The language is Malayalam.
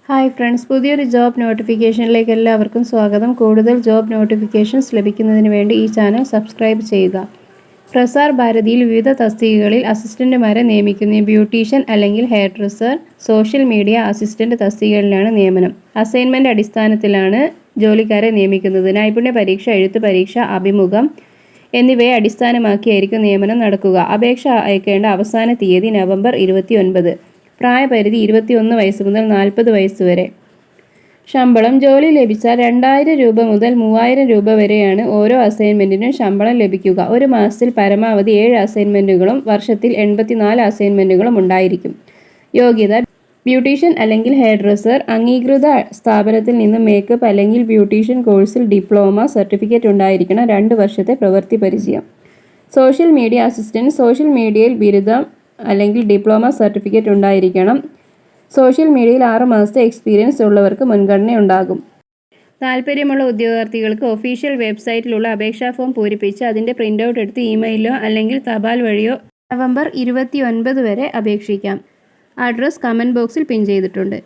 ഹായ് ഫ്രണ്ട്സ്, പുതിയൊരു ജോബ് നോട്ടിഫിക്കേഷനിലേക്ക് എല്ലാവർക്കും സ്വാഗതം. കൂടുതൽ ജോബ് നോട്ടിഫിക്കേഷൻസ് ലഭിക്കുന്നതിന് വേണ്ടി ഈ ചാനൽ സബ്സ്ക്രൈബ് ചെയ്യുക. പ്രസാർ ഭാരതിയിൽ വിവിധ തസ്തികകളിൽ അസിസ്റ്റന്റുമാരെ നിയമിക്കുന്നു. ബ്യൂട്ടീഷ്യൻ അല്ലെങ്കിൽ hairdresser, social media assistant തസ്തികകളിലാണ് നിയമനം. അസൈൻമെന്റ് അടിസ്ഥാനത്തിലാണ് ജോലിക്കാരെ നിയമിക്കുന്നത്. നൈപുണ്യ പരീക്ഷ, എഴുത്ത് പരീക്ഷ, അഭിമുഖം എന്നിവയെ അടിസ്ഥാനമാക്കിയായിരിക്കും നിയമനം നടക്കുക. അപേക്ഷ അയക്കേണ്ട അവസാന തീയതി നവംബർ 29. പ്രായപരിധി 21 വയസ്സ് മുതൽ 40 വയസ്സ് വരെ. ശമ്പളം: ജോലി ലഭിച്ചാൽ 2000 രൂപ മുതൽ 3000 രൂപ വരെയാണ് ഓരോ അസൈൻമെന്റിനും ശമ്പളം ലഭിക്കുക. ഒരു മാസത്തിൽ പരമാവധി 7 അസൈൻമെന്റുകളും വർഷത്തിൽ 84 അസൈൻമെന്റുകളും ഉണ്ടായിരിക്കും. യോഗ്യത: ബ്യൂട്ടീഷ്യൻ അല്ലെങ്കിൽ ഹെയർ ഡ്രസ്സർ, അംഗീകൃത സ്ഥാപനത്തിൽ നിന്ന് മേക്കപ്പ് അല്ലെങ്കിൽ ബ്യൂട്ടീഷ്യൻ കോഴ്സിൽ ഡിപ്ലോമ സർട്ടിഫിക്കറ്റ് ഉണ്ടായിരിക്കണം. 2 വർഷത്തെ പ്രവൃത്തി പരിചയം. സോഷ്യൽ മീഡിയ അസിസ്റ്റന്റ്, സോഷ്യൽ മീഡിയയിൽ ബിരുദം അല്ലെങ്കിൽ ഡിപ്ലോമ സർട്ടിഫിക്കറ്റ് ഉണ്ടായിരിക്കണം. സോഷ്യൽ മീഡിയയിൽ 6 മാസത്തെ എക്സ്പീരിയൻസ് ഉള്ളവർക്ക് മുൻഗണനയുണ്ടാകും. താൽപ്പര്യമുള്ള ഉദ്യോഗാർത്ഥികൾക്ക് ഒഫീഷ്യൽ വെബ്സൈറ്റിലുള്ള അപേക്ഷാ ഫോം പൂരിപ്പിച്ച് അതിൻ്റെ പ്രിൻ്റ് ഔട്ട് എടുത്ത് ഇമെയിലോ അല്ലെങ്കിൽ തപാൽ വഴിയോ നവംബർ 29 വരെ അപേക്ഷിക്കാം. അഡ്രസ് കമൻറ്റ് ബോക്സിൽ പിൻ ചെയ്തിട്ടുണ്ട്.